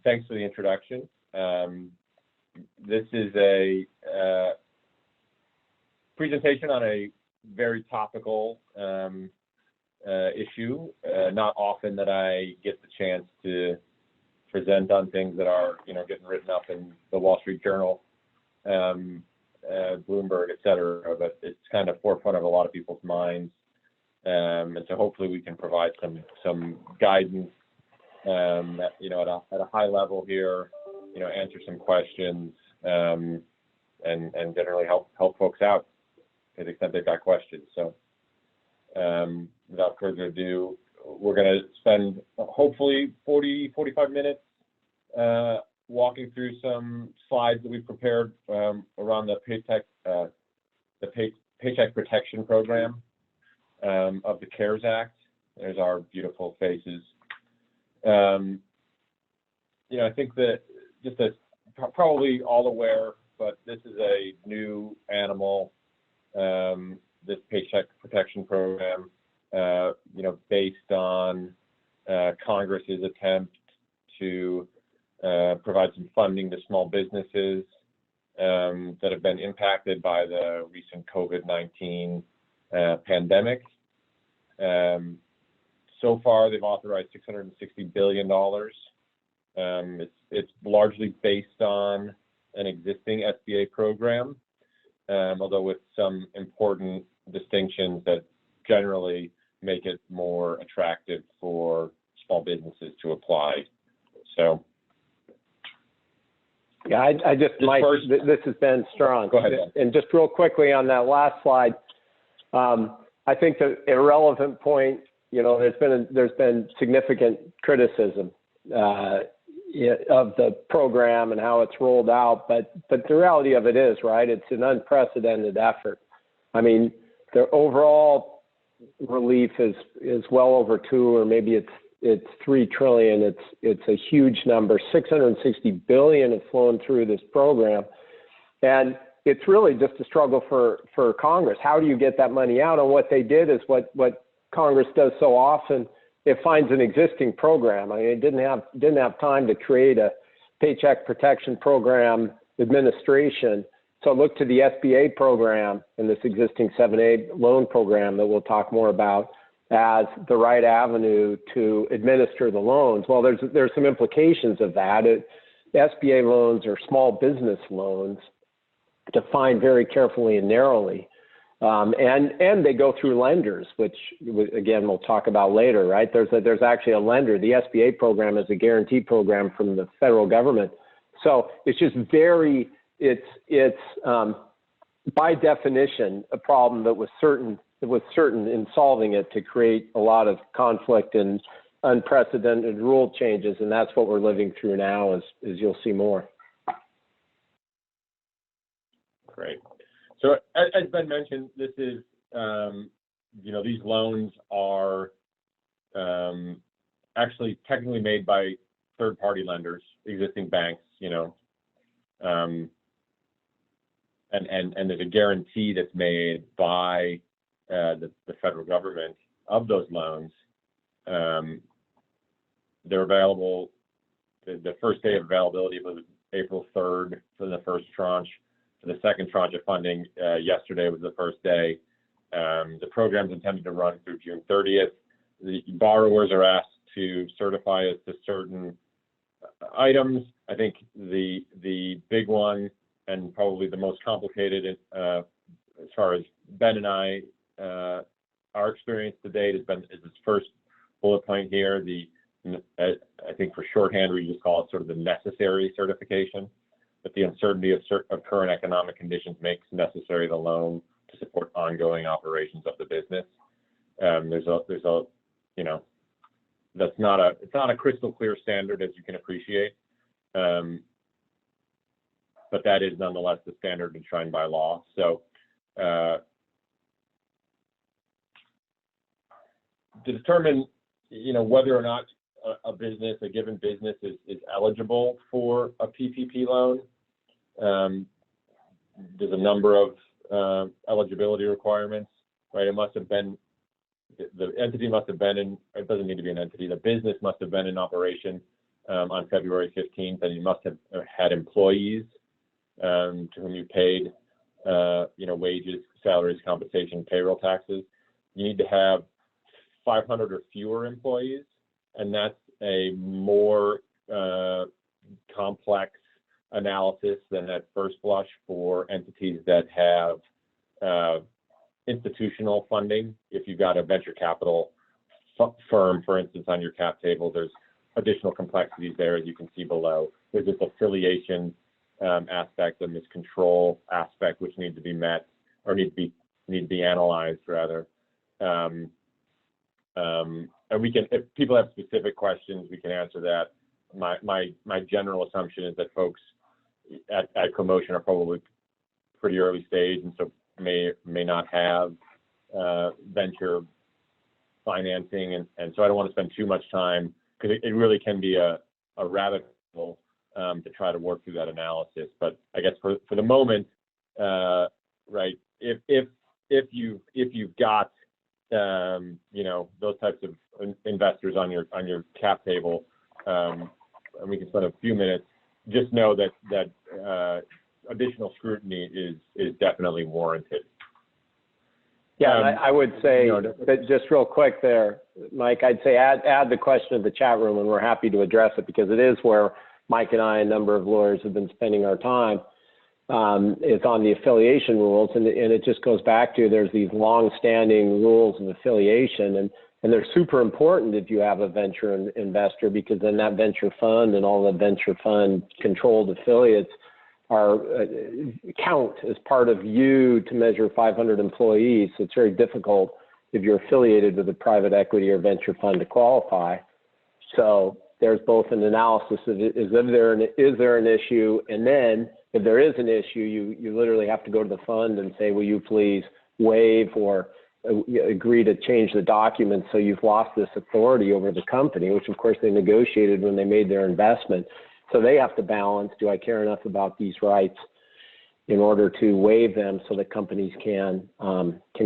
Thanks for the introduction. This is a presentation on a very topical issue. Not often that I get the chance to present on things that are, getting written up in the Wall Street Journal, Bloomberg, et cetera, but it's kind of forefront of a lot of people's minds. And so hopefully we can provide some guidance, at a high level here, answer some questions, and generally help folks out to the extent they've got questions. So without further ado, we're going to spend hopefully 45 minutes walking through some slides that we've prepared around the Paycheck Protection Program of the CARES Act. There's our beautiful faces. I think that just as probably all aware, but this is a new animal, this Paycheck Protection Program, based on Congress's attempt to provide some funding to small businesses that have been impacted by the recent COVID-19 pandemic. So far, they've authorized $660 billion. It's largely based on an existing SBA program, although with some important distinctions that generally make it more attractive for small businesses to apply. So, yeah, I just might. This has been strong. Go ahead, Ben. And just real quickly on that last slide, I think the irrelevant point. There's been significant criticism of the program and how it's rolled out, but the reality of it is, right, it's an unprecedented effort. I mean, the overall relief is well over $2 or maybe it's $3 trillion. It's a huge number. $660 billion have flown through this program, and it's really just a struggle for Congress. How do you get that money out? And what they did is what Congress does so often. It finds an existing program. I mean, it didn't have time to create a Paycheck Protection Program administration. So look to the SBA program and this existing 7A loan program that we'll talk more about as the right avenue to administer the loans. Well, there's some implications of that. SBA loans are small business loans, defined very carefully and narrowly. And they go through lenders, which again we'll talk about later, right? There's actually a lender. The SBA program is a guarantee program from the federal government, so it's just it's by definition a problem that was certain in solving it to create a lot of conflict and unprecedented rule changes, and that's what we're living through now, as you'll see more. Great. So as Ben mentioned, this is, these loans are actually technically made by third-party lenders, existing banks, and there's a guarantee that's made by the federal government of those loans. They're available. The first day of availability was April 3rd for the first tranche. The second tranche of funding yesterday was the first day. The program's intended to run through June 30th. The borrowers are asked to certify as to certain items. I think the big one and probably the most complicated as far as Ben and I, our experience to date is this first bullet point here. I think for shorthand we just call it sort of the necessary certification. But the uncertainty of current economic conditions makes necessary the loan to support ongoing operations of the business. It's not a crystal clear standard, as you can appreciate, but that is nonetheless the standard enshrined by law. So to determine, whether or not a given business is eligible for a PPP loan, there's a number of eligibility requirements, right? It must have been, the entity must have been in, it doesn't need to be an entity, the business must have been in operation on February 15th, and you must have had employees to whom you paid, wages, salaries, compensation, payroll taxes. You need to have 500 or fewer employees, and that's a more complex analysis than at first blush for entities that have institutional funding. If you've got a venture capital firm, for instance, on your cap table, there's additional complexities there, as you can see below. There's this affiliation aspect and this control aspect, which need to be met, or need to be analyzed rather. And we can, if people have specific questions, we can answer that. My general assumption is that folks at CoMotion are probably pretty early stage, and so may not have venture financing, and so I don't want to spend too much time, because it really can be a rabbit hole to try to work through that analysis. But I guess for the moment, right, if you've got those types of investors on your cap table, and we can spend a few minutes, just know that additional scrutiny is definitely warranted. Yeah, I would say that just real quick there, Mike, I'd say add the question to the chat room, and we're happy to address it, because it is where Mike and I, a number of lawyers, have been spending our time. It's on the affiliation rules, and it just goes back to there's these long-standing rules of affiliation, and they're super important if you have a venture investor, because then that venture fund and all the venture fund controlled affiliates are count as part of you to measure 500 employees. So it's very difficult if you're affiliated with a private equity or venture fund to qualify. So there's both an analysis of is there an issue, and then if there is an issue, you literally have to go to the fund and say, will you please waive or agree to change the document, so you've lost this authority over the company, which of course they negotiated when they made their investment. So they have to balance, do I care enough about these rights in order to waive them so that companies can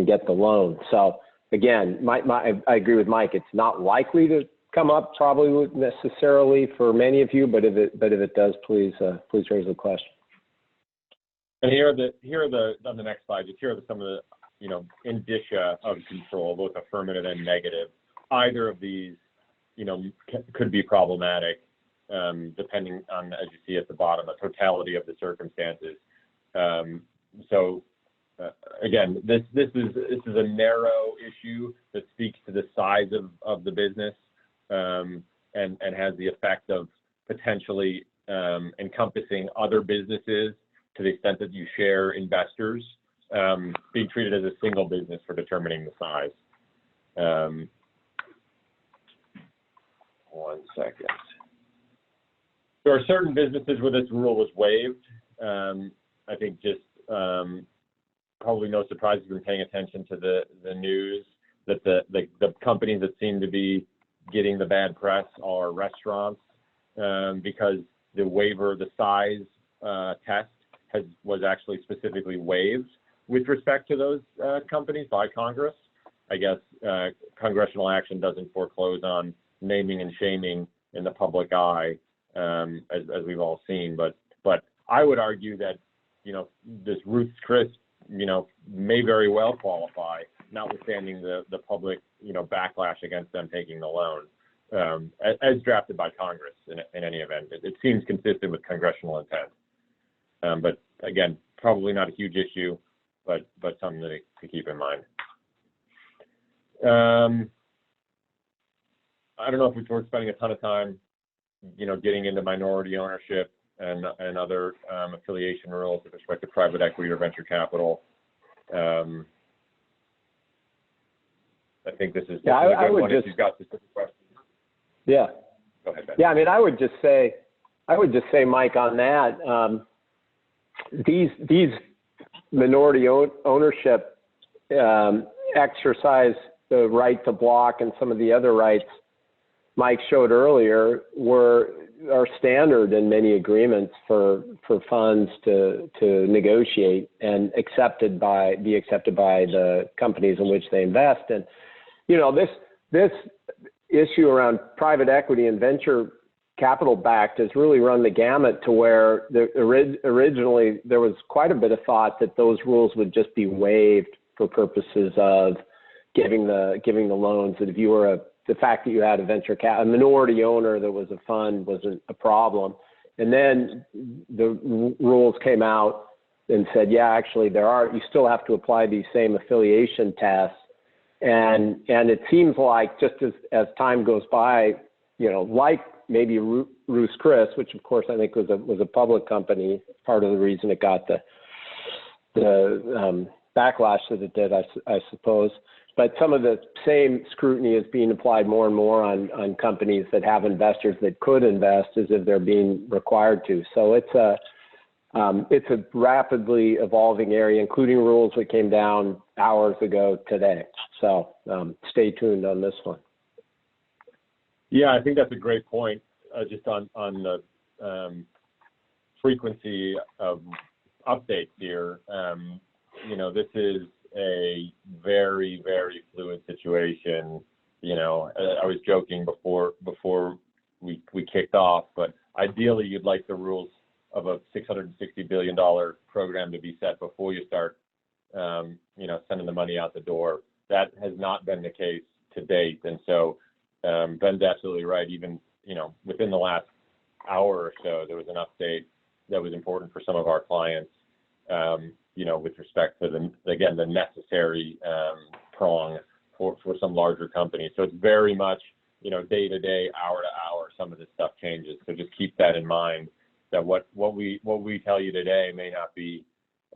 get the loan. So again, I agree with Mike. It's not likely to come up probably necessarily for many of you, but if it does, please raise the question. And here are the on the next slide, just here are some of the indicia of control, both affirmative and negative. Either of these could be problematic, depending on, as you see at the bottom, the totality of the circumstances. Again, this is a narrow issue that speaks to the size of the business, and has the effect of potentially encompassing other businesses to the extent that you share investors, being treated as a single business for determining the size. One second. There are certain businesses where this rule was waived. I think just probably no surprise if you've been paying attention to the news, that the companies that seem to be getting the bad press are restaurants, because the waiver, the size test was actually specifically waived with respect to those companies by Congress. I guess congressional action doesn't foreclose on naming and shaming in the public eye, as we've all seen. But I would argue that this Ruth's Chris may very well qualify, notwithstanding the public backlash against them taking the loan, as drafted by Congress. In any event, it seems consistent with congressional intent. But again, probably not a huge issue, but something to keep in mind. I don't know if it's worth spending a ton of time, getting into minority ownership and other affiliation rules with respect to private equity or venture capital. I think this is a good one if you've got specific questions. Yeah. Go ahead, Ben. Yeah, I mean, I would just say, Mike, on that, these minority ownership exercise the right to block and some of the other rights Mike showed earlier are standard in many agreements for funds to negotiate and be accepted by the companies in which they invest. And this issue around private equity and venture capital backed has really run the gamut to where originally there was quite a bit of thought that those rules would just be waived for purposes of giving the loans. That if you were the fact that you had a minority owner that was a fund wasn't a problem. And then the rules came out and said, yeah, actually you still have to apply these same affiliation tests. And it seems like just as time goes by, like maybe Ruth's Chris, which of course I think was a public company, part of the reason it got the backlash that it did, I suppose. But some of the same scrutiny is being applied more and more on companies that have investors that could invest as if they're being required to. So it's a rapidly evolving area, including rules that came down hours ago today. So stay tuned on this one. Yeah, I think that's a great point. Just on the frequency of updates here. This is a very, very fluid situation. I was joking before we kicked off, but ideally you'd like the rules of a $660 billion program to be set before you start, sending the money out the door. That has not been the case to date. And so Ben's absolutely right. Even, within the last hour or so, there was an update that was important for some of our clients, with respect to the necessary prong for some larger companies. So it's very much, day to day, hour to hour, some of this stuff changes. So just keep that in mind, that what we tell you today may not be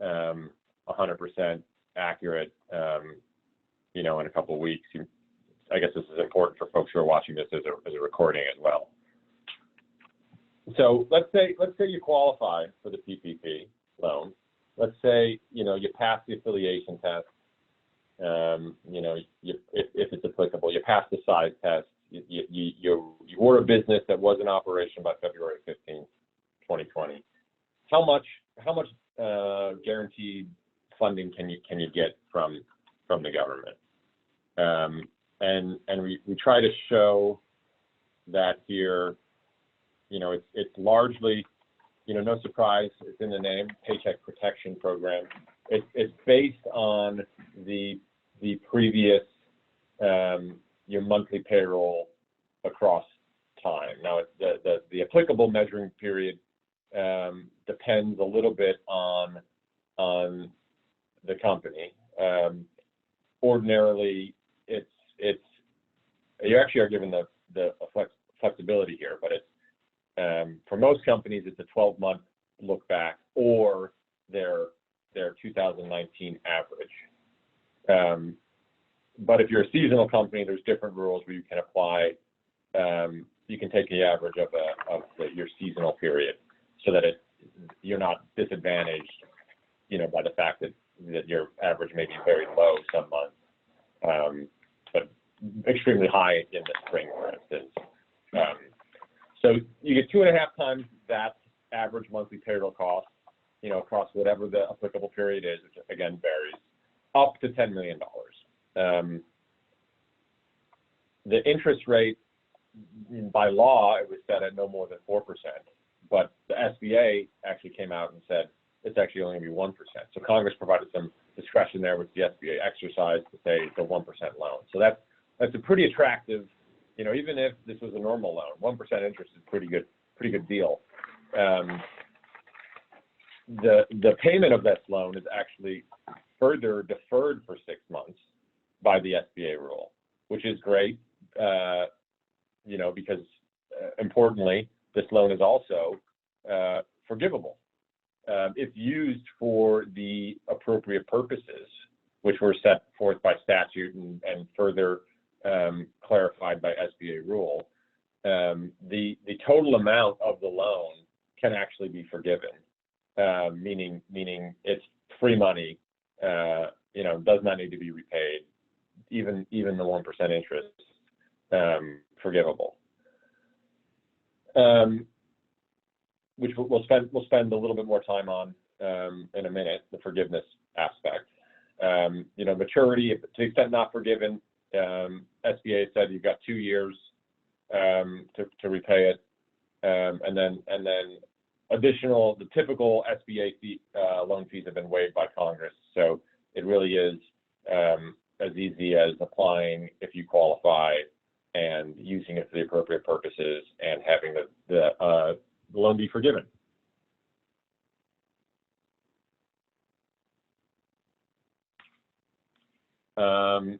100% accurate, in a couple of weeks. I guess this is important for folks who are watching this as a recording as well. So let's say you qualify for the PPP loan. Let's say, you pass the affiliation test, if it's applicable, you pass the size test, you were a business that was in operation by February 15th, 2020. How much guaranteed funding can you get from the government? And we try to show that here, it's largely, no surprise, it's in the name, Paycheck Protection Program. It's based on the previous your monthly payroll across time. Now, the applicable measuring period depends a little bit on the company. Ordinarily, it's you actually are given the flexibility here, but it's for most companies, it's a 12-month look back or their 2019 average. But if you're a seasonal company, there's different rules where you can apply. You can take the average of your seasonal period, so that you're not disadvantaged, by the fact that your average may be very low some months, but extremely high in the spring, for instance. So you get 2.5 times that average monthly payroll cost, across whatever the applicable period is, which again varies, up to $10 million. The interest rate, by law, it was set at no more than 4%, but the SBA actually came out and said it's actually only going to be 1%. So Congress provided some discretion there, which the SBA exercised to say it's a 1% loan. So that's a pretty attractive, even if this was a normal loan, 1% interest is pretty good deal. The payment of this loan is actually further deferred for 6 months by the SBA rule, which is great, because importantly, this loan is also forgivable if used for the appropriate purposes, which were set forth by statute and further clarified by SBA rule. The total amount of the loan can actually be forgiven, meaning it's free money, does not need to be repaid, even the 1% interest, forgivable. Which we'll spend a little bit more time on in a minute, the forgiveness aspect. Maturity, to the extent not forgiven, SBA said you've got 2 years to repay it. and then the typical SBA loan fees have been waived by Congress. So it really is as easy as applying if you qualify and using it for the appropriate purposes and having the loan be forgiven. Some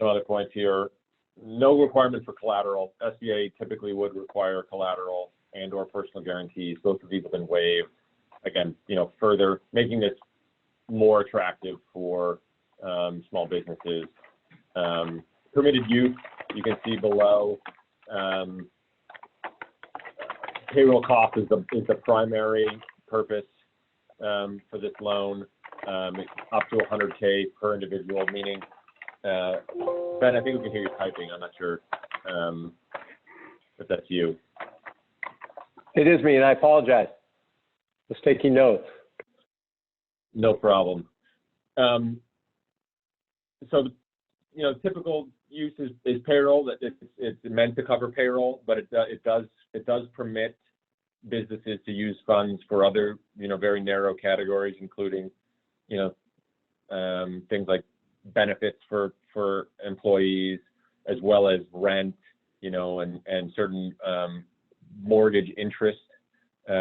other points here. No requirement for collateral. SBA typically would require collateral and or personal guarantees. Both of these have been waived. Again, further making this more attractive for small businesses. Permitted use, you can see below. Payroll cost is the primary purpose for this loan. It's up to $100K per individual, meaning, Ben, I think we can hear you typing. I'm not sure if that's you. It is me, and I apologize. Just taking notes. No problem. So, typical use is payroll. That it's meant to cover payroll, but it does permit businesses to use funds for other, very narrow categories, including, things like benefits for employees, as well as rent, and certain mortgage interest,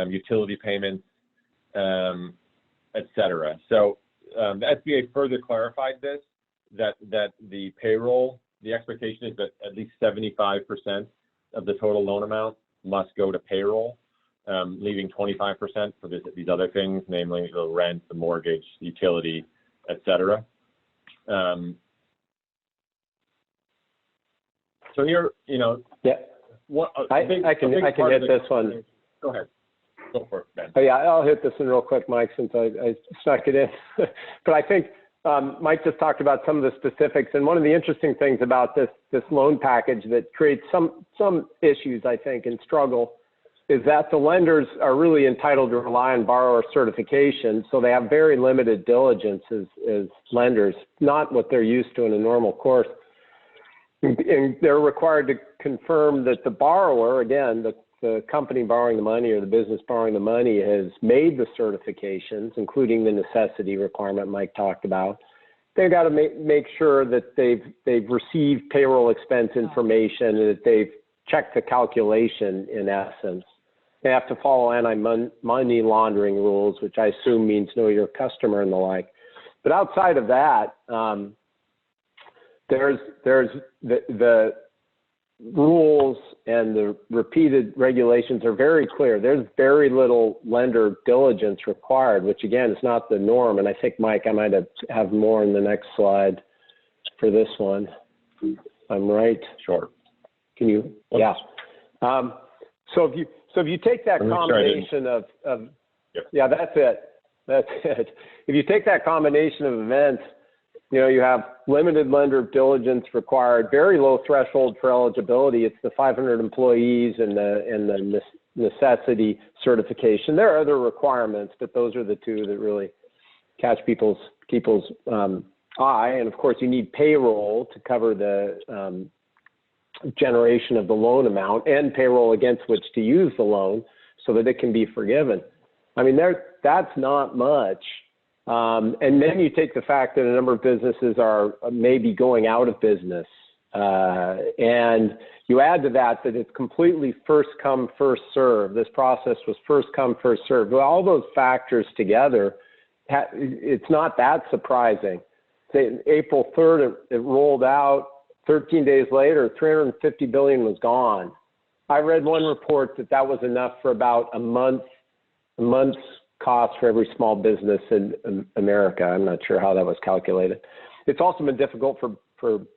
utility payments, et cetera. So the SBA further clarified this, that the payroll, the expectation is that at least 75% of the total loan amount must go to payroll, leaving 25% for these other things, namely the rent, the mortgage, the utility, et cetera. So here, yeah, I can hit this one. Go ahead. Go for it, Ben. Oh, yeah, I'll hit this one real quick, Mike, since I snuck it in. But I think Mike just talked about some of the specifics, and one of the interesting things about this loan package that creates some issues, I think, and struggle, is that the lenders are really entitled to rely on borrower certification, so they have very limited diligence as lenders, not what they're used to in a normal course. And they're required to confirm that the borrower, again, the company borrowing the money or the business borrowing the money, has made the certifications, including the necessity requirement Mike talked about. They've got to make sure that they've received payroll expense information and that they've checked the calculation in essence. They have to follow anti-money laundering rules, which I assume means know your customer and the like. But outside of that, there's the rules and the repeated regulations are very clear. There's very little lender diligence required, which again is not the norm. And I think, Mike, I might have more in the next slide for this one. I'm right. Sure. Can you? Yeah. So if you take that combination of yep. Yeah, that's it. If you take that combination of events, you have limited lender diligence required, very low threshold for eligibility. It's the 500 employees and the necessity certification. There are other requirements, but those are the two that really catch people's eye. And of course, you need payroll to cover the generation of the loan amount and payroll against which to use the loan so that it can be forgiven. I mean, that's not much. And then you take the fact that a number of businesses are maybe going out of business. And you add to that it's completely first come, first serve. This process was first come, first serve. Well, all those factors together, it's not that surprising. April 3rd, it rolled out. 13 days later, $350 billion was gone. I read one report that was enough for about a month's cost for every small business in America. I'm not sure how that was calculated. It's also been difficult for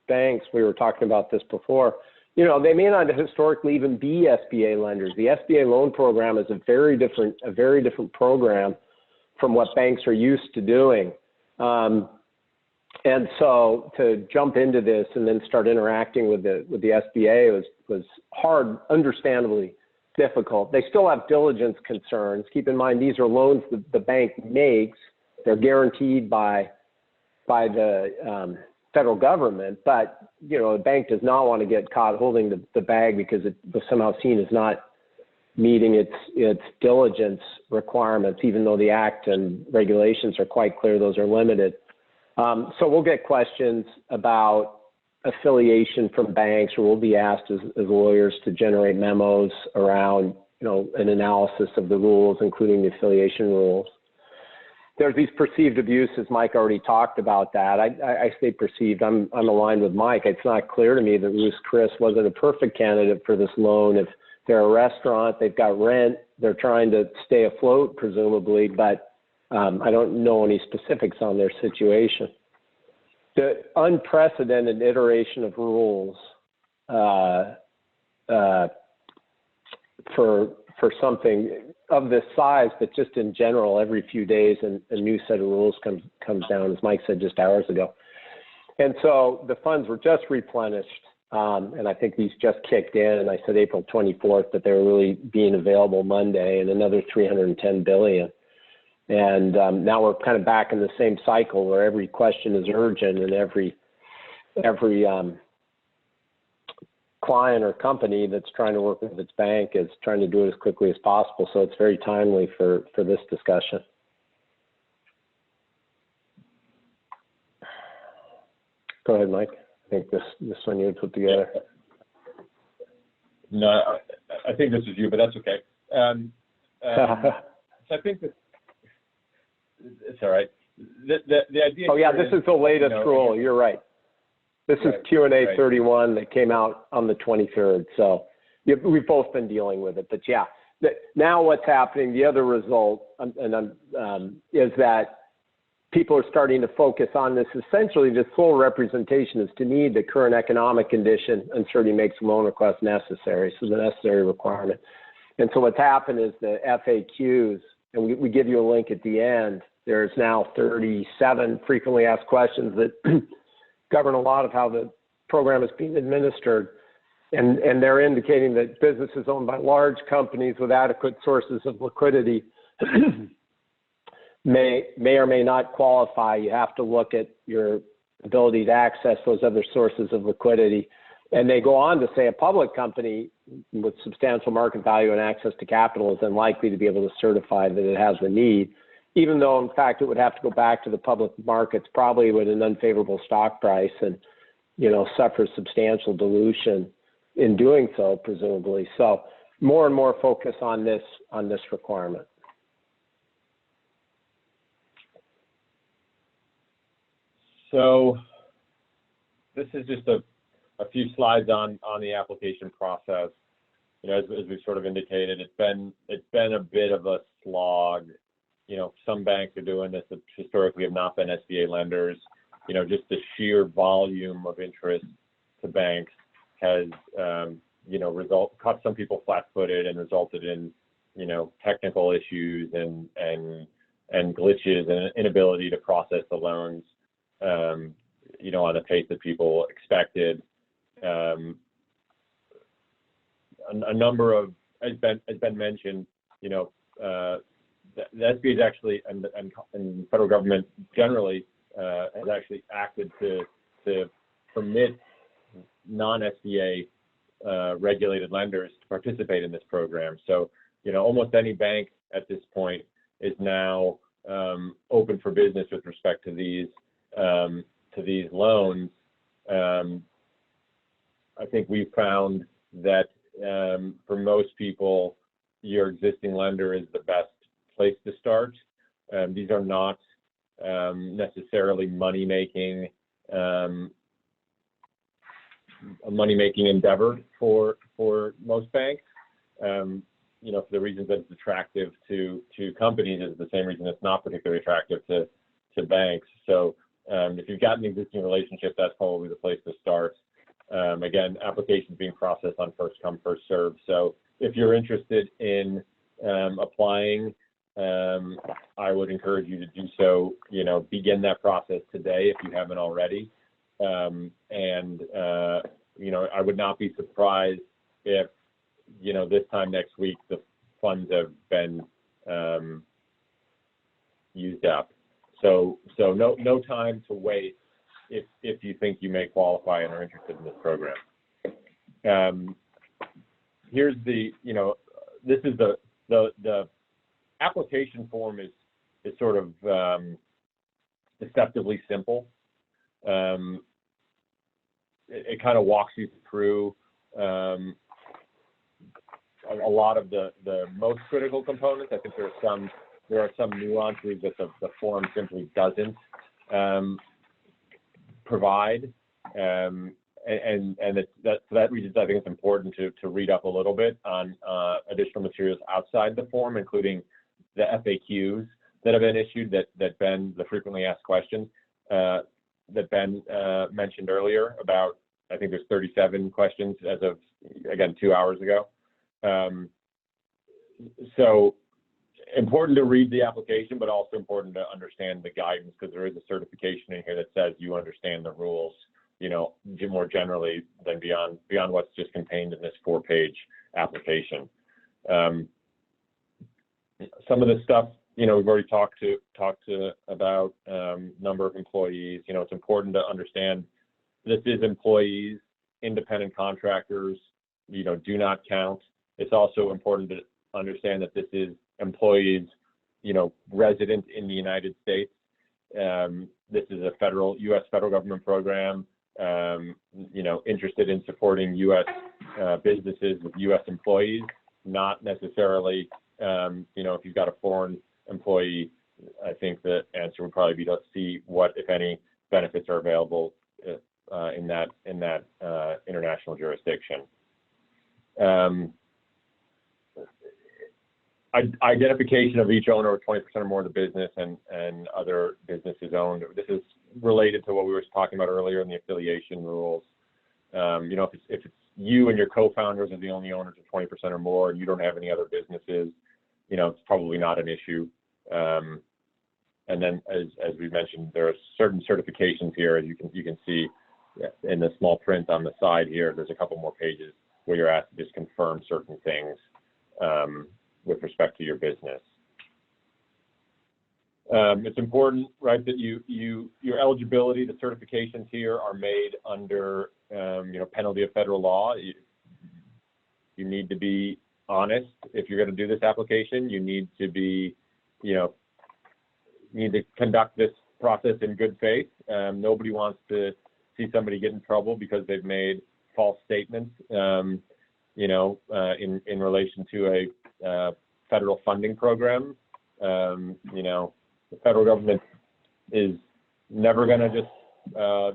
banks. We were talking about this before. They may not historically even be SBA lenders. The SBA loan program is a very different program from what banks are used to doing. And so to jump into this and then start interacting with the SBA was hard, understandably difficult. They still have diligence concerns. Keep in mind, these are loans that the bank makes. They're guaranteed by the federal government, but a bank does not want to get caught holding the bag because it was somehow seen as not meeting its diligence requirements, even though the Act and regulations are quite clear those are limited. So we'll get questions about affiliation from banks, or we'll be asked as lawyers to generate memos around, an analysis of the rules, including the affiliation rules. There's these perceived abuses. Mike already talked about that. I say perceived. I'm aligned with Mike. It's not clear to me that Ruth Chris wasn't a perfect candidate for this loan. If they're a restaurant, they've got rent, they're trying to stay afloat, presumably, but I don't know any specifics on their situation. The unprecedented iteration of rules for something of this size, but just in general, every few days a new set of rules comes down, as Mike said just hours ago. And so the funds were just replenished, and I think these just kicked in, and I said April 24th, but they were really being available Monday, and another $310 billion. And now we're kind of back in the same cycle where every question is urgent, and every client or company that's trying to work with its bank is trying to do it as quickly as possible. So it's very timely for this discussion. Go ahead, Mike. I think this one you had put together. No, I think this is you, but that's okay. So I think that it's all right. The idea. Oh yeah, this is the latest rule. You're right. This is Q&A 31 that came out on the 23rd. So we've both been dealing with it. But yeah, now what's happening, the other result is that people are starting to focus on this. Essentially, this full representation is, to me, the current economic condition uncertainty makes a loan request necessary. So the necessary requirement. And so what's happened is the FAQs, and we give you a link at the end. There's now 37 frequently asked questions that govern a lot of how the program is being administered. And they're indicating that businesses owned by large companies with adequate sources of liquidity may or may not qualify. You have to look at your ability to access those other sources of liquidity. And they go on to say a public company with substantial market value and access to capital is unlikely to be able to certify that it has the need, even though, in fact, it would have to go back to the public markets, probably with an unfavorable stock price, and, suffer substantial dilution in doing so, presumably. So more and more focus on this requirement. So this is just a few slides on the application process. As we sort of indicated, it's been a bit of a slog. Some banks are doing this that historically have not been SBA lenders. Just the sheer volume of interest to banks has, caught some people flat-footed and resulted in, technical issues and glitches and inability to process the loans, on the pace that people expected. A number of, has been mentioned, the SBA is actually, and the federal government generally has actually acted to permit non-SBA regulated lenders to participate in this program. So, almost any bank at this point is now open for business with respect to these loans. I think we've found that for most people, your existing lender is the best place to start. These are not necessarily money-making endeavor for most banks. For the reasons that it's attractive to companies is the same reason it's not particularly attractive to banks. So if you've got an existing relationship, that's probably the place to start. Again, applications being processed on first come, first serve. So if you're interested in applying, I would encourage you to do so. Begin that process today if you haven't already. I would not be surprised if, this time next week, the funds have been used up. So no time to wait if you think you may qualify and are interested in this program. Here's the this is the application form is sort of deceptively simple. It kind of walks you through a lot of the most critical components. I think there are some nuances that the form simply doesn't provide, and for that reason, I think it's important to read up a little bit on additional materials outside the form, including the FAQs that have been issued that Ben, the frequently asked questions that Ben mentioned earlier about. I think there's 37 questions as of, again, 2 hours ago. So important to read the application, but also important to understand the guidance, because there is a certification in here that says you understand the rules, more generally than beyond what's just contained in this 4-page application. Some of the stuff, we've already talked about number of employees. It's important to understand this is employees, independent contractors, do not count. It's also important to understand that this is employees, resident in the United States. This is a U.S. federal government program, interested in supporting U.S. businesses with U.S. employees, not necessarily, if you've got a foreign employee. I think the answer would probably be to see what, if any, benefits are available in that international jurisdiction. Identification of each owner of 20% or more of the business and other businesses owned. This is related to what we were talking about earlier in the affiliation rules. If it's you and your co-founders are the only owners of 20% or more, and you don't have any other businesses, it's probably not an issue. And then, as we mentioned, there are certain certifications here, as you can see in the small print on the side here. There's a couple more pages where you're asked to just confirm certain things with respect to your business. It's important, right, that your eligibility, the certifications here are made under, penalty of federal law. You need to be honest if you're going to do this application. You need to be, need to conduct this process in good faith. Nobody wants to see somebody get in trouble because they've made false statements, in relation to a federal funding program. The federal government is never going to just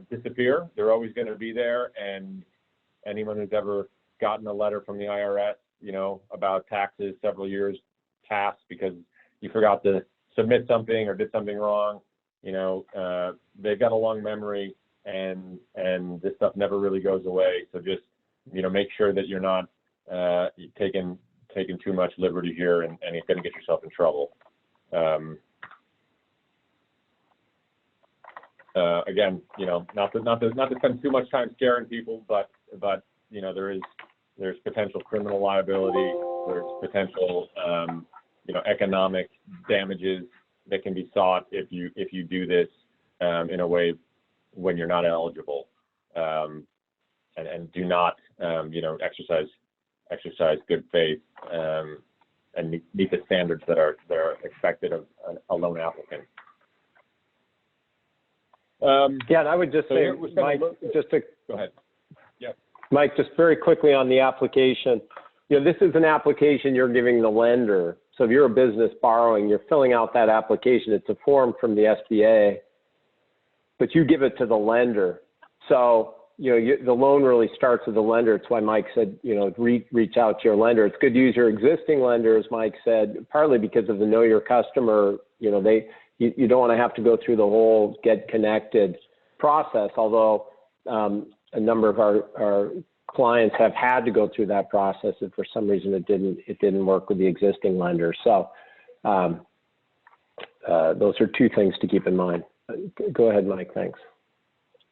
disappear. They're always going to be there, and anyone who's ever gotten a letter from the IRS, about taxes several years past because you forgot to submit something or did something wrong, they've got a long memory, and this stuff never really goes away. So just, make sure that you're not taking too much liberty here and you're going to get yourself in trouble. Again, not to spend too much time scaring people, but there's potential criminal liability, there's potential economic damages that can be sought if you do this in a way when you're not eligible, and do not exercise good faith and meet the standards that are expected of a loan applicant. Yeah, and I would just say, Mike, go ahead. Yeah. Mike, just very quickly on the application. This is an application you're giving the lender. So if you're a business borrowing, you're filling out that application. It's a form from the SBA, but you give it to the lender. So, the loan really starts with the lender. It's why Mike said, reach out to your lender. It's good to use your existing lender, as Mike said, partly because of the know your customer. You don't want to have to go through the whole get connected process, although a number of our clients have had to go through that process, and for some reason it didn't work with the existing lender. So those are two things to keep in mind. Go ahead, Mike. Thanks.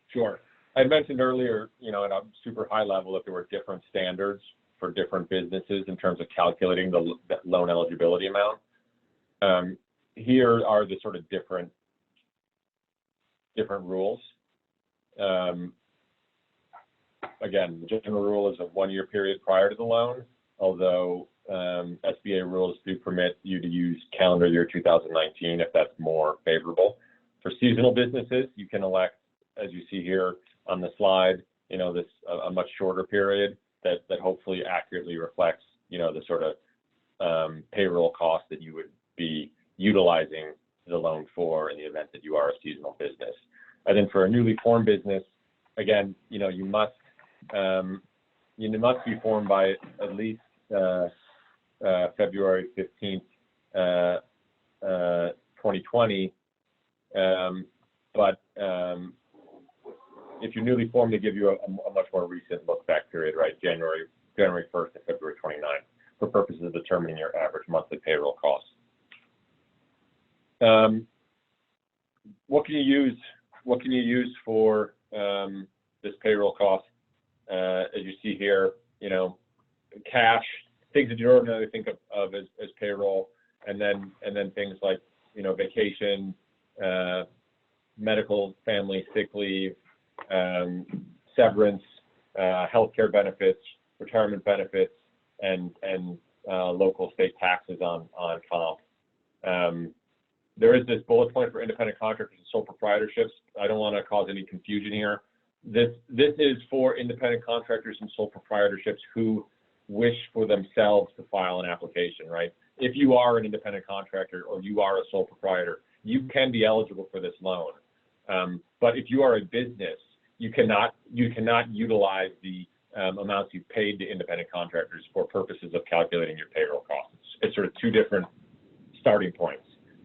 Sure. I mentioned earlier, at a super high level, that there were different standards for different businesses in terms of calculating the loan eligibility amount. Here are the sort of different rules. Again, the general rule is a 1-year period prior to the loan, although SBA rules do permit you to use calendar year 2019 if that's more favorable. For seasonal businesses, you can elect, as you see here on the slide, this a much shorter period that hopefully accurately reflects, the sort of payroll cost that you would be utilizing the loan for in the event that you are a seasonal business. And then for a newly formed business, again, you must be formed by at least February 15th, 2020. But if you're newly formed, they give you a much more recent look-back period, right? January 1st to February 29th, for purposes of determining your average monthly payroll costs. What can you use for this payroll cost? As you see here, cash, things that you ordinarily think of as payroll, and then things like vacation, medical, family, sick leave, severance, healthcare benefits, retirement benefits, and local state taxes on comp. There is this bullet point for independent contractors and sole proprietorships. I don't want to cause any confusion here. This is for independent contractors and sole proprietorships who wish for themselves to file an application, right? If you are an independent contractor or you are a sole proprietor, you can be eligible for this loan. But if you are a business, you cannot utilize the amounts you've paid to independent contractors for purposes of calculating your payroll costs. It's sort of two different starting points.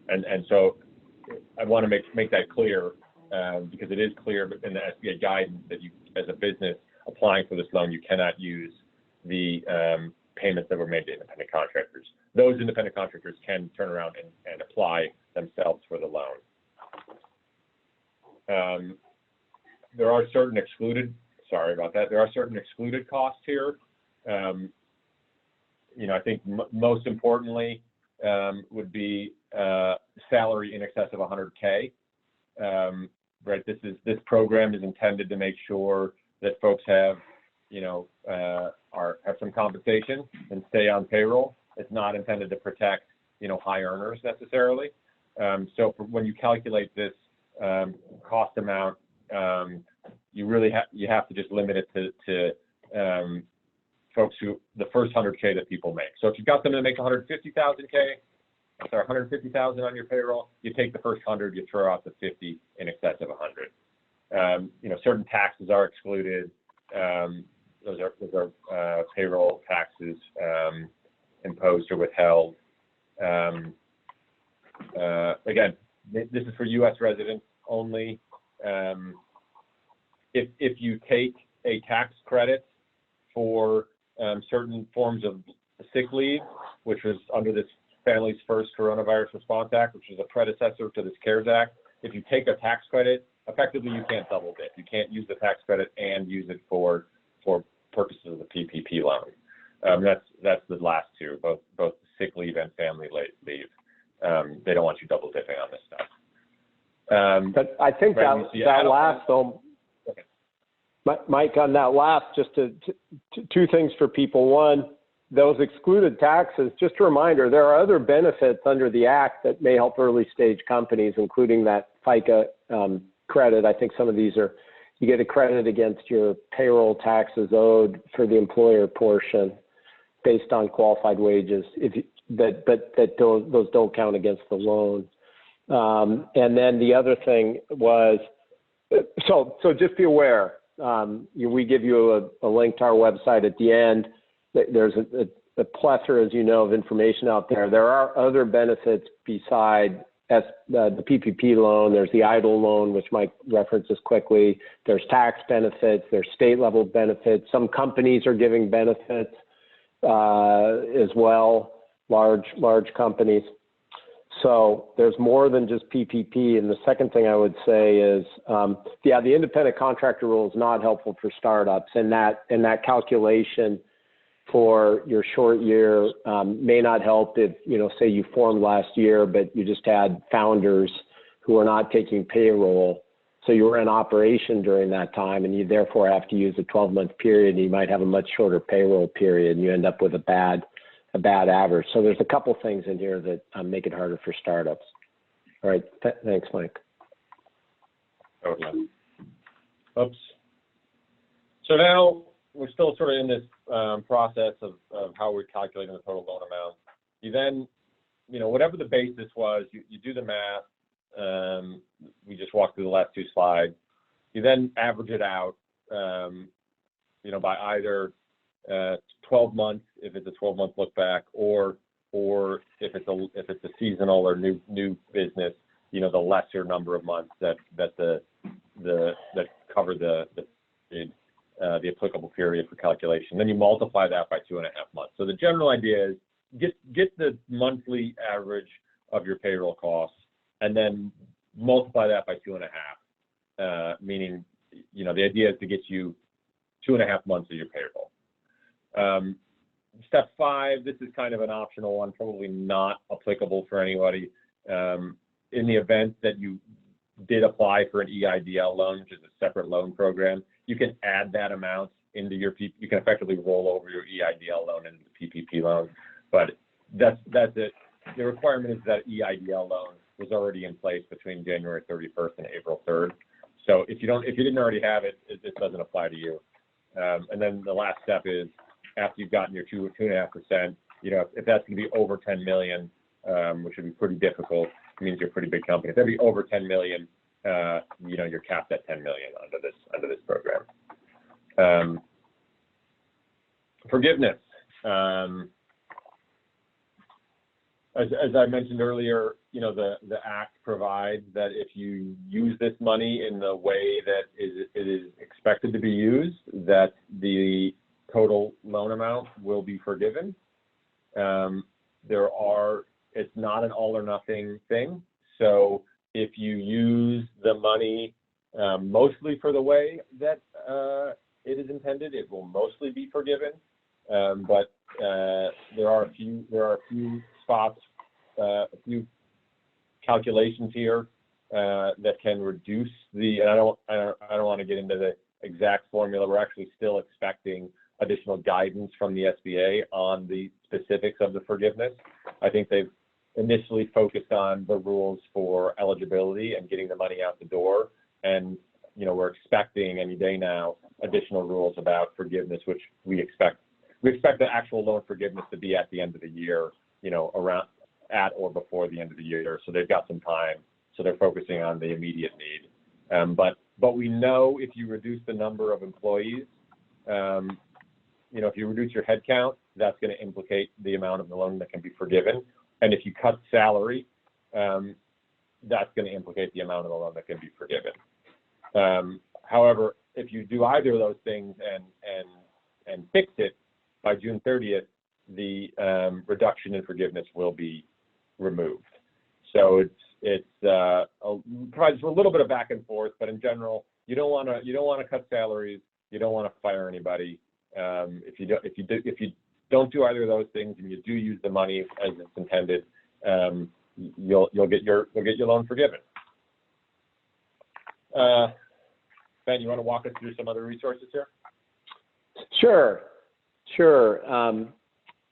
And so I want to make that clear because it is clear in the SBA guidance that you, as a business applying for this loan, you cannot use the payments that were made to independent contractors. Those independent contractors can turn around and apply themselves for the loan. There are certain excluded costs here. I think most importantly would be salary in excess of 100K. Right. This program is intended to make sure that folks have have some compensation and stay on payroll. It's not intended to protect high earners necessarily. So when you calculate this cost amount, you have to just limit it to folks who the first 100K that people make. So if you've got someone that makes 150,000 on your payroll, you take the first 100, you throw out the 50 in excess of 100. Certain taxes are excluded. Those are payroll taxes imposed or withheld. Again, this is for U.S. residents only. If you take a tax credit for certain forms of sick leave, which was under this Family's First Coronavirus Response Act, which is a predecessor to this CARES Act, if you take a tax credit, effectively you can't double dip. You can't use the tax credit and use it for purposes of the PPP loan. That's the last two, both sick leave and family leave. They don't want you double dipping on this stuff. But I think that last, though, okay. Mike, on that last, just two things for people. One, those excluded taxes, just a reminder, there are other benefits under the Act that may help early stage companies, including that FICA credit. I think some of these are, you get a credit against your payroll taxes owed for the employer portion based on qualified wages, but those don't count against the loan. And then the other thing was, so just be aware, we give you a link to our website at the end. There's a plethora, as you know, of information out there. There are other benefits beside the PPP loan. There's the EIDL loan, which Mike references quickly. There's tax benefits. There's state level benefits. Some companies are giving benefits as well, large companies. So there's more than just PPP. And the second thing I would say is, the independent contractor rule is not helpful for startups, and that calculation for your short year may not help if, say you formed last year, but you just had founders who are not taking payroll. So you were in operation during that time, and you therefore have to use a 12-month period, and you might have a much shorter payroll period, and you end up with a bad a bad average. So there's a couple things in here that make it harder for startups. All right, thanks, Mike. Okay. Oops. So now we're still sort of in this process of how we're calculating the total loan amount. You then, whatever the basis was, you do the math. We just walked through the last two slides. You then average it out, by either 12 months, if it's a 12-month look back, or if it's a seasonal or new business, the lesser number of months that cover the applicable period for calculation. Then you multiply that by 2.5 months. So the general idea is get the monthly average of your payroll costs and then multiply that by 2.5, meaning, the idea is to get you 2.5 months of your payroll. Step 5, this is kind of an optional one, probably not applicable for anybody. In the event that you did apply for an EIDL loan, which is a separate loan program, you can add that amount into you can effectively roll over your EIDL loan into the PPP loan. But that's it. The requirement is that EIDL loan was already in place between January 31st and April 3rd. So if you didn't already have it, it doesn't apply to you. And then the last step is after you've gotten your 2.5%, if that's going to be over 10 million, which would be pretty difficult, it means you're a pretty big company. If that'd be over 10 million, you're capped at 10 million under this program. Forgiveness. As I mentioned earlier, the Act provides that if you use this money in the way that it is expected to be used, that the total loan amount will be forgiven. It's not an all or nothing thing. So if you use the money mostly for the way that it is intended, it will mostly be forgiven. But there are a few spots, a few calculations here that can reduce and I don't want to get into the exact formula. We're actually still expecting additional guidance from the SBA on the specifics of the forgiveness. I think they've initially focused on the rules for eligibility and getting the money out the door. And, we're expecting any day now additional rules about forgiveness, which we expect the actual loan forgiveness to be at the end of the year, around at or before the end of the year. So they've got some time. So they're focusing on the immediate need. But we know if you reduce the number of employees, if you reduce your head count, that's going to implicate the amount of the loan that can be forgiven. And if you cut salary, that's going to implicate the amount of the loan that can be forgiven. However, if you do either of those things and fix it by June 30th, the reduction in forgiveness will be removed. So it provides a little bit of back and forth, but in general, you don't want to cut salaries, you don't want to fire anybody. If you don't do either of those things and you do use the money as it's intended, you'll get your loan forgiven. Ben, you want to walk us through some other resources here? Sure.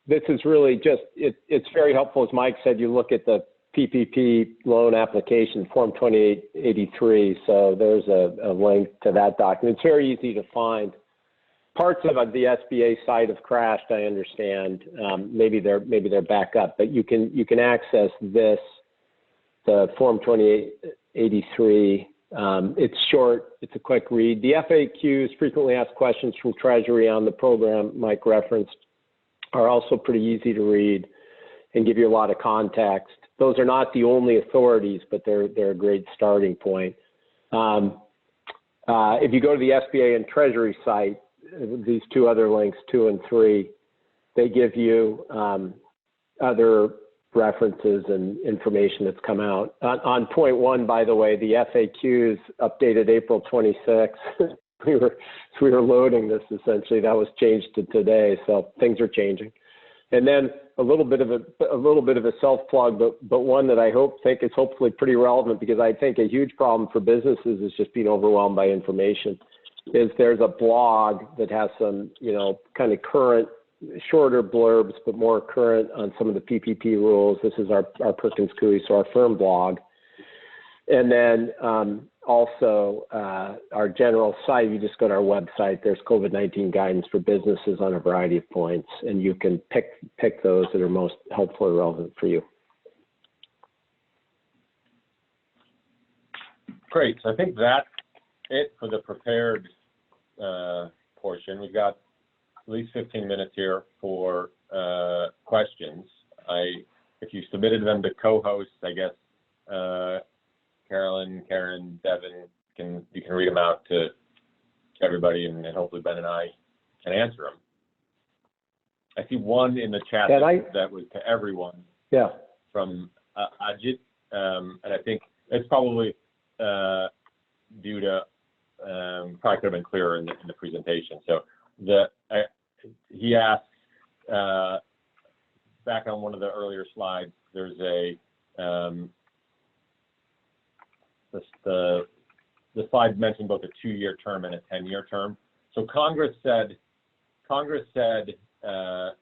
This is really just, it's very helpful. As Mike said, you look at the PPP loan application, Form 2883. So there's a link to that document. It's very easy to find. Parts of the SBA site have crashed, I understand. Maybe they're back up, but you can access this, the Form 2883. It's short, it's a quick read. The FAQs, frequently asked questions from Treasury on the program Mike referenced, are also pretty easy to read and give you a lot of context. Those are not the only authorities, but they're a great starting point. If you go to the SBA and Treasury site, these two other links, 2 and 3, they give you other references and information that's come out. On point 1, by the way, the FAQs updated April 26th. we were loading this essentially. That was changed to today, so things are changing. And then a little bit of a self plug, but one that I think is hopefully pretty relevant, because I think a huge problem for businesses is just being overwhelmed by information. There's a blog that has some kind of current shorter blurbs, but more current on some of the PPP rules. This is our Perkins Coie, so our firm blog. And then also our general site, if you just go to our website, there's COVID-19 guidance for businesses on a variety of points, and you can pick those that are most helpful or relevant for you. Great. So I think that's it for the prepared portion. We've got at least 15 minutes here for questions. If you submitted them to co-hosts, I guess Carolyn, Karen, Devin, you can read them out to everybody, and hopefully Ben and I can answer them. I see one in the chat that was to everyone. Yeah. From Ajit, and I think it's probably due to probably could have been clearer in the presentation. So he asks back on one of the earlier slides. There's the slide mentioned both a 2-year term and a 10-year term. So Congress said the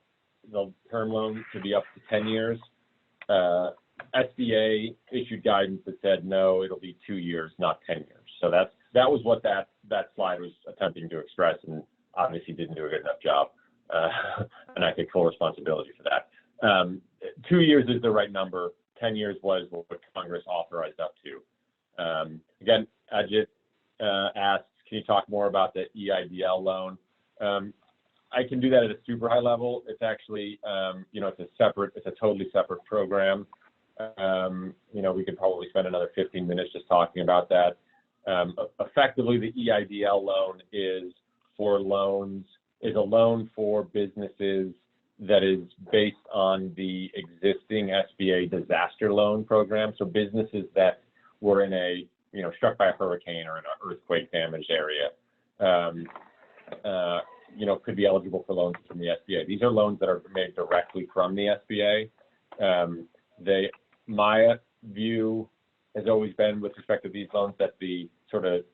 term loan to be up to 10 years. SBA issued guidance that said no, it'll be 2 years, not 10 years. So that was what that slide was attempting to express, and obviously didn't do a good enough job. And I take full responsibility for that. 2 years is the right number. 10 years was what Congress authorized up to. Again, Ajit asks, can you talk more about the EIDL loan? I can do that at a super high level. It's actually, it's a totally separate program. We could probably spend another 15 minutes just talking about that. Effectively, the EIDL loan is a loan for businesses that is based on the existing SBA disaster loan program. So businesses that were in a, struck by a hurricane or in an earthquake damaged area, could be eligible for loans from the SBA. These are loans that are made directly from the SBA. My view has always been with respect to these loans that the sort of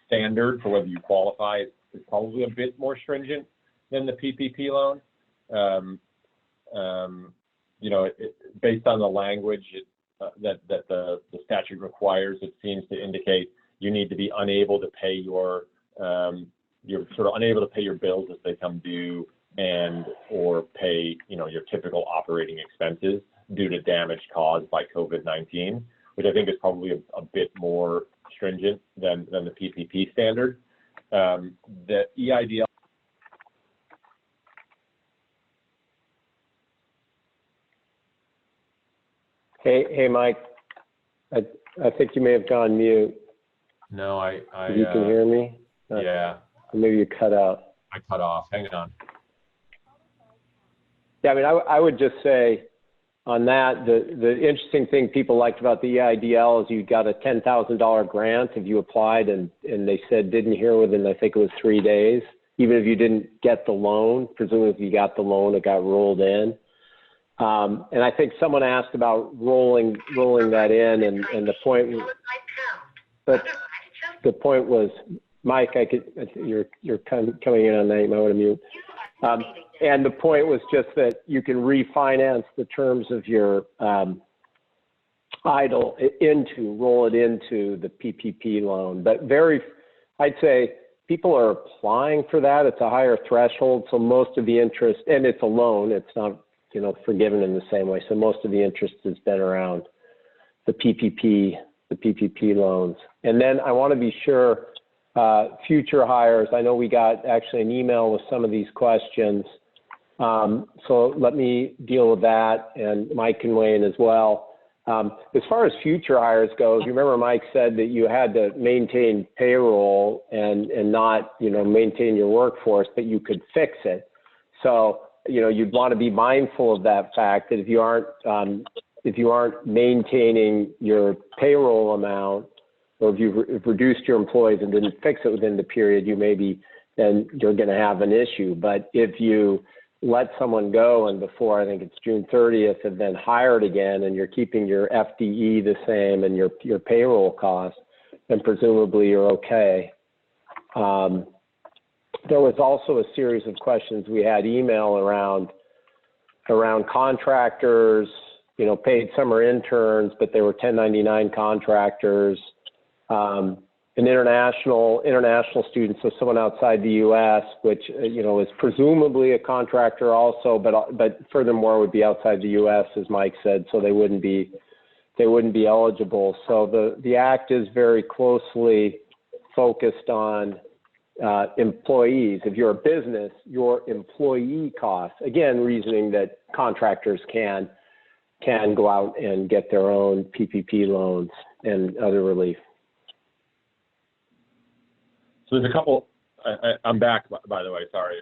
standard for whether you qualify is probably a bit more stringent than the PPP loan. Based on the language that the statute requires, it seems to indicate you need to be unable to pay you're sort of unable to pay your bills as they come due or pay, your typical operating expenses due to damage caused by COVID-19, which I think is probably a bit more stringent than the PPP standard. The EIDL. Hey, Mike. I think you may have gone mute. No, You can hear me? Yeah. Or maybe you cut out. I cut off. Hang on. Yeah, I would just say on that, the interesting thing people liked about the EIDL is you got a $10,000 grant if you applied and they said didn't hear within, I think it was 3 days. Even if you didn't get the loan, presumably if you got the loan, it got rolled in. And I think someone asked about rolling that in, and the point was, Mike, you're coming in on that. You might want to mute. And the point was just that you can refinance the terms of your roll it into the PPP loan. But I'd say people are applying for that. It's a higher threshold, so most of the interest, and it's a loan. It's not forgiven in the same way. So most of the interest has been around the PPP loans. And then I want to be sure, future hires, I know we got actually an email with some of these questions. So let me deal with that, and Mike can weigh in as well. As far as future hires goes, you remember Mike said that you had to maintain payroll and not, maintain your workforce, but you could fix it. So you'd want to be mindful of that fact that if you aren't maintaining your payroll amount, or if you've reduced your employees and didn't fix it within the period, then you're going to have an issue. But if you let someone go and before, I think it's June 30th, have been hired again, and you're keeping your FDE the same and your payroll costs, then presumably you're okay. there was also a series of questions we had email around contractors, you know, paid summer interns, but they were 1099 contractors, and international students, so someone outside the U.S., which, you know, is presumably a contractor also, but furthermore would be outside the U.S., as Mike said, so they wouldn't be eligible. So the Act is very closely focused on employees. If you're a business, your employee costs, again, reasoning that contractors can go out and get their own PPP loans and other relief. So there's a couple, I'm back, by the way, sorry,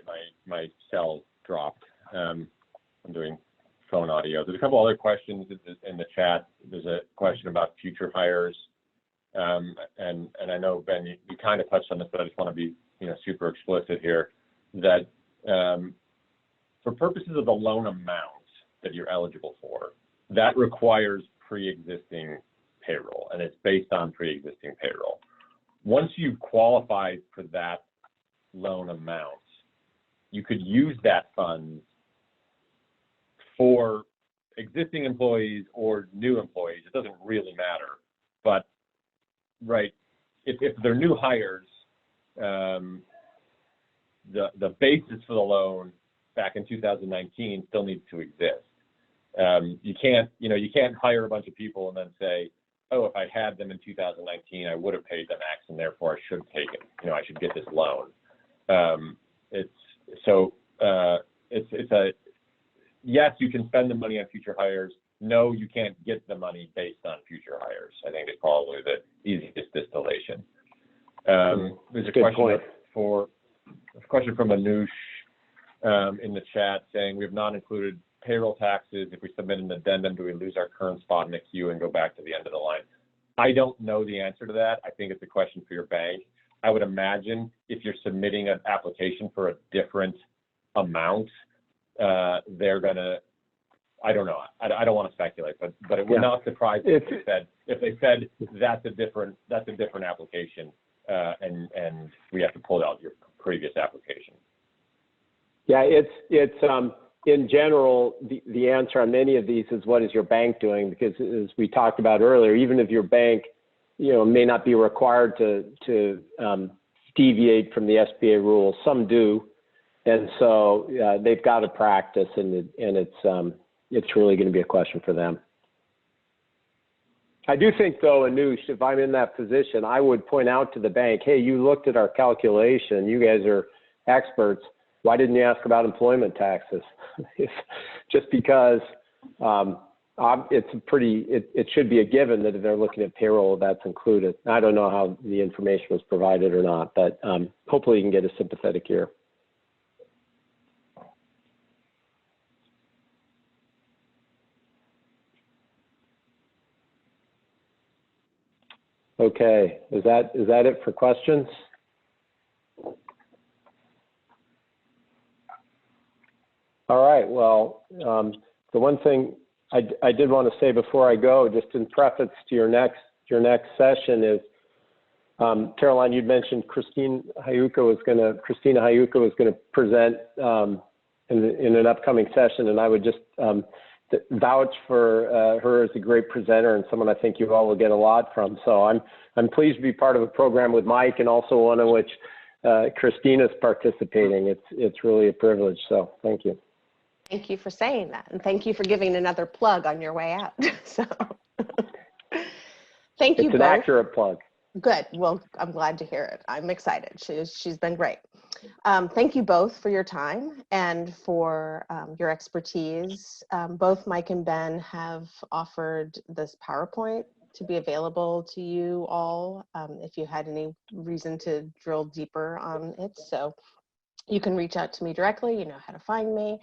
my cell dropped. I'm doing phone audio. There's a couple other questions in the chat. There's a question about future hires. And I know, Ben, you kind of touched on this, but I just want to be, you know, super explicit here that for purposes of the loan amount that you're eligible for, that requires pre-existing payroll, and it's based on pre-existing payroll. Once you've qualified for that loan amount, you could use that fund for existing employees or new employees. It doesn't really matter, but right, if they're new hires, the basis for the loan back in 2019 still needs to exist. You can't hire a bunch of people and then say, oh, if I had them in 2019, I would have paid them X, and therefore I should take it. You know, I should get this loan. It's a yes, you can spend the money on future hires. No, you can't get the money based on future hires. I think it's probably the easiest distillation. There's a question from Anush in the chat saying we have not included payroll taxes. If we submit an addendum, do we lose our current spot in the queue and go back to the end of the line? I don't know the answer to that. I think it's a question for your bank. I would imagine if you're submitting an application for a different amount, they're gonna, I don't know. I don't want to speculate, but it would not surprise me if they said that's a different application, and we have to pull out your previous application. Yeah, it's in general, the answer on many of these is what is your bank doing? Because as we talked about earlier, even if your bank, you know, may not be required to deviate from the SBA rules, some do, and so they've got to practice, and it's really going to be a question for them. I do think, though, Anush, if I'm in that position, I would point out to the bank, hey, you looked at our calculation. You guys are experts. Why didn't you ask about employment taxes? Just because it should be a given that if they're looking at payroll, that's included. I don't know how the information was provided or not, but hopefully you can get a sympathetic ear. Okay, is that it for questions? All right, well, the one thing I did want to say before I go, just in preface to your next session is, Caroline, you'd mentioned Christina Hayuka was going to present in an upcoming session, and I would just vouch for her as a great presenter and someone I think you all will get a lot from. So I'm pleased to be part of a program with Mike, and also one in which Christina's participating. It's really a privilege. So thank you. Thank you for saying that, and thank you for giving another plug on your way out. So thank you. It's an accurate plug. Good. Well, I'm glad to hear it. I'm excited. She's been great. Thank you both for your time and for your expertise. Both Mike and Ben have offered this PowerPoint to be available to you all if you had any reason to drill deeper on it. So you can reach out to me directly. You know how to find me.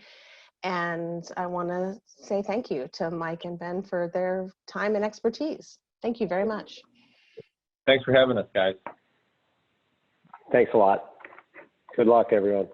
And I want to say thank you to Mike and Ben for their time and expertise. Thank you very much. Thanks for having us, guys. Thanks a lot. Good luck, everyone.